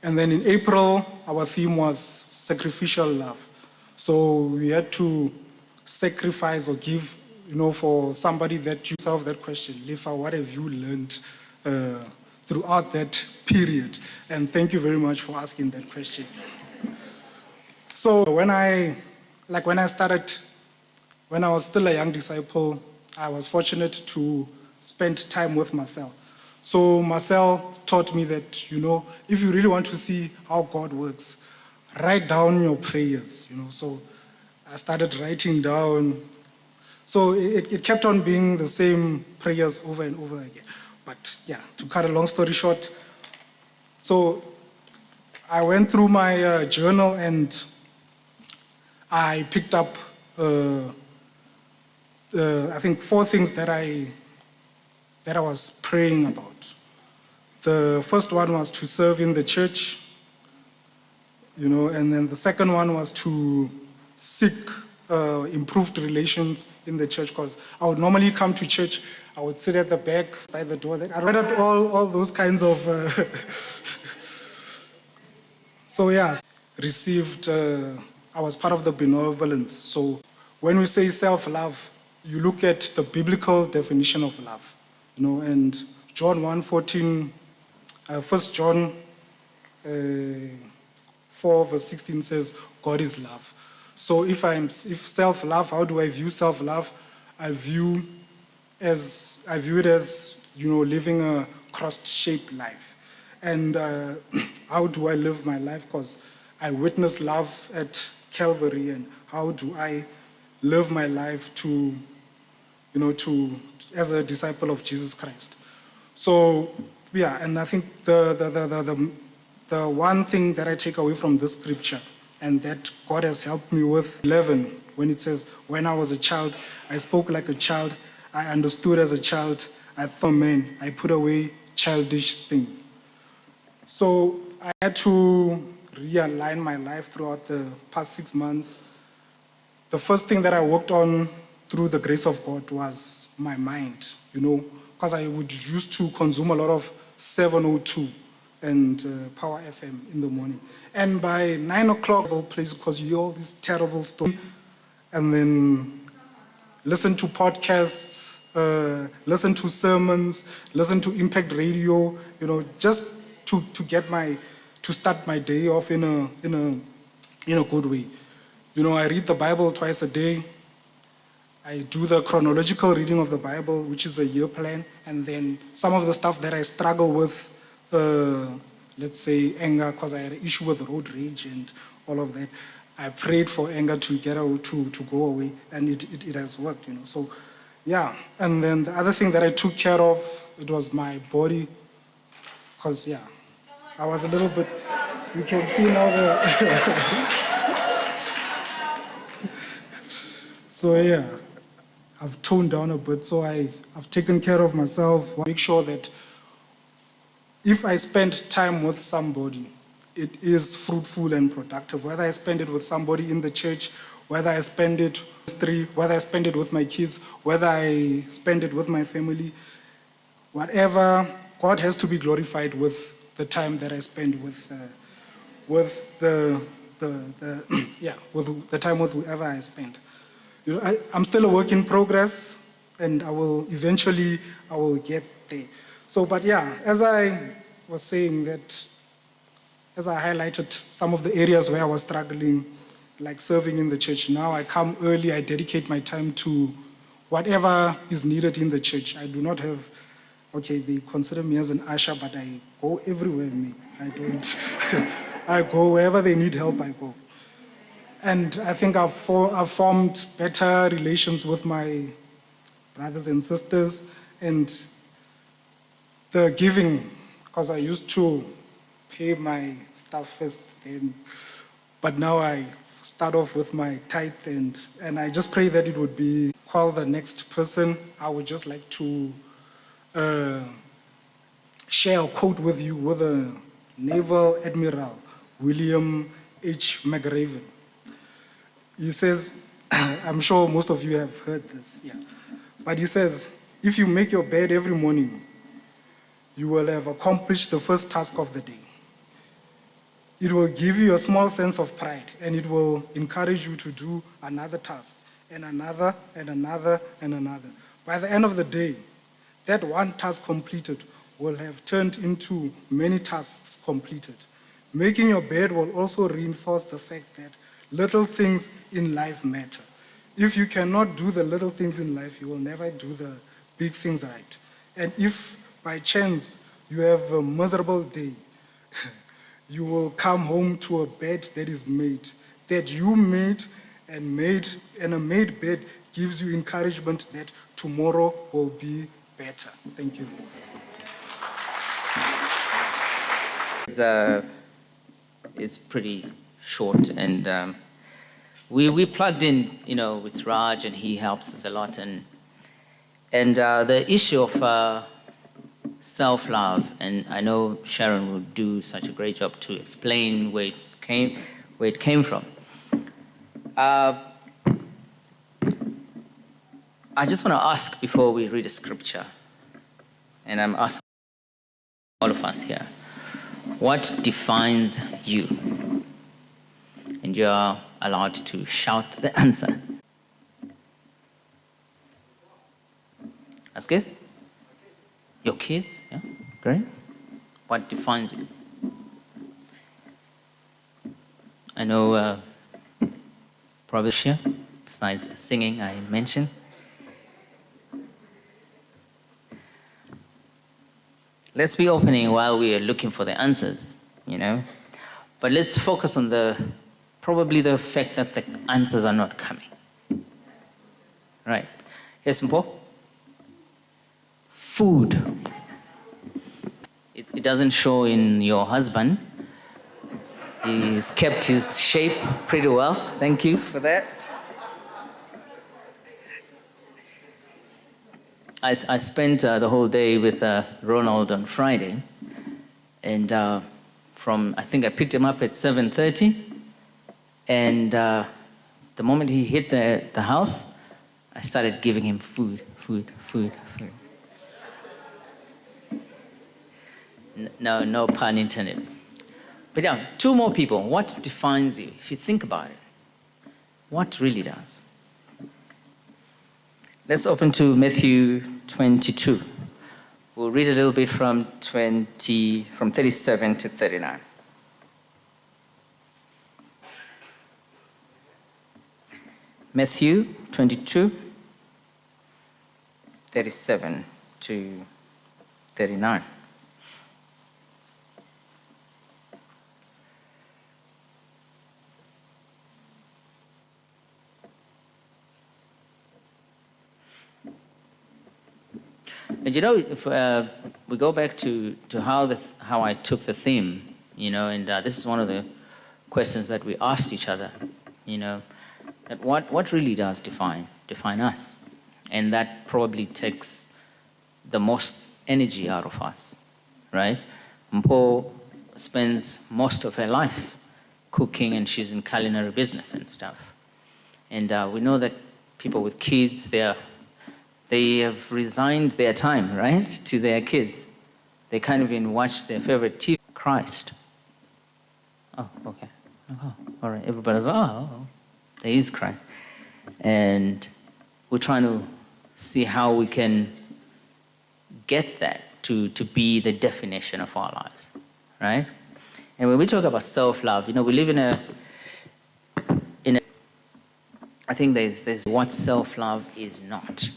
And then in April, our theme was sacrificial love. So we had to sacrifice or give, for somebody that you solve that question, Lifa, what have you learned throughout that period? And thank you very much for asking that question. So when I was still a young disciple, I was fortunate to spend time with Marcel. So Marcel taught me that, if you really want to see how God works, write down your prayers, So I started writing down. So it kept on being the same prayers over and over again. But yeah, to cut a long story short, so I went through my journal and I picked up, I think, 4 things that I was praying about. The first one was to serve in the church, and then the second one was to seek improved relations in the church, because I would normally come to church, I would sit at the back by the door. I read out all those kinds of... So yeah, received, I was part of the benevolence. So when we say self-love, you look at the biblical definition of love, and John 1:14, 1 John 4 verse 16 says, God is love. So if self-love, how do I view self-love? I view it as, living a cross-shaped life. And how do I live my life? Because I witnessed love at Calvary, and how do I live my life as a disciple of Jesus Christ? So, yeah, and I think the one thing that I take away from this scripture, and that God has helped me with, 11, when it says, when I was a child, I spoke like a child, I understood as a child, I thought man, I put away childish things. So I had to realign my life throughout the past 6 months. The first thing that I worked on through the grace of God was my mind, because I would used to consume a lot of 702 and Power FM in the morning. And by 9 o'clock, place, because you hear all these terrible stories, and then listen to podcasts, listen to sermons, listen to Impact Radio, just to start my day off in a good way. I read the Bible twice a day. I do the chronological reading of the Bible, which is a year plan, and then some of the stuff that I struggle with, let's say anger, because I had an issue with road rage and all of that. I prayed for anger to get out, to go away, and it has worked, So, yeah. And then the other thing that I took care of, it was my body, because, yeah, I was a little bit, you can see now so, yeah, I've toned down a bit, so I've taken care of myself, make sure that if I spend time with somebody, it is fruitful and productive, whether I spend it with somebody in the church, whether I spend it with my kids, whether I spend it with my family, whatever, God has to be glorified with the time that I spend with the time with whoever I spend. I'm still a work in progress, and I will get there. So, but yeah, as I was saying that, as I highlighted some of the areas where I was struggling, like serving in the church, now I come early, I dedicate my time to whatever is needed in the church. I do not have, they consider me as an usher, but I go everywhere, I don't. I go wherever they need help, I go. And I think I've formed better relations with my brothers and sisters, and the giving, because I used to pay my stuff first, but now I start off with my tithe, and I just pray that it would be, call the next person. I would just like to share a quote with you with a Naval Admiral, William H. McRaven. He says, I'm sure most of you have heard this, yeah. But he says, if you make your bed every morning, you will have accomplished the first task of the day. it will give you a small sense of pride, and it will encourage you to do another task, and another, and another, and another. By the end of the day, that one task completed will have turned into many tasks completed. Making your bed will also reinforce the fact that little things in life matter. If you cannot do the little things in life, you will never do the big things right. And if by chance you have a miserable day, you will come home to a bed that is made, that you made, and a made bed gives you encouragement that tomorrow will be better. Thank you. It's pretty short, and we plugged in, with Raj, and he helps us a lot, and the issue of self-love, and I know Sharon will do such a great job to explain where it came from. I just want to ask before we read a scripture, and I'm asking all of us here, what defines you? And you're allowed to shout the answer. Ask us? Your kids? Yeah, great. What defines you? I know probably here, besides the singing I mentioned. Let's be opening while we are looking for the answers, But let's focus on probably the fact that the answers are not coming. Right. Here's Mpo. Food. It doesn't show in your husband. He's kept his shape pretty well. Thank you for that. I spent the whole day with Ronald on Friday, and I think I picked him up at 7:30, and the moment he hit the house, I started giving him food. No pun intended. But yeah, two more people. What defines you? If you think about it, what really does? Let's open to Matthew 22. We'll read a little bit from 37 to 39. Matthew 22, 37 to 39. And if we go back to how I took the theme, and this is one of the questions that we asked each other, that what really does define us? And that probably takes the most energy out of us, right? Mpo spends most of her life cooking, and she's in culinary business and stuff. And we know that people with kids, they have resigned their time, right, to their kids. They can't even watch their favorite TV, Christ. Oh, okay. Oh, all right. Everybody's, there is Christ. And we're trying to see how we can get that to be the definition of our lives, right? And when we talk about self-love, we live in a I think there's what self-love is not.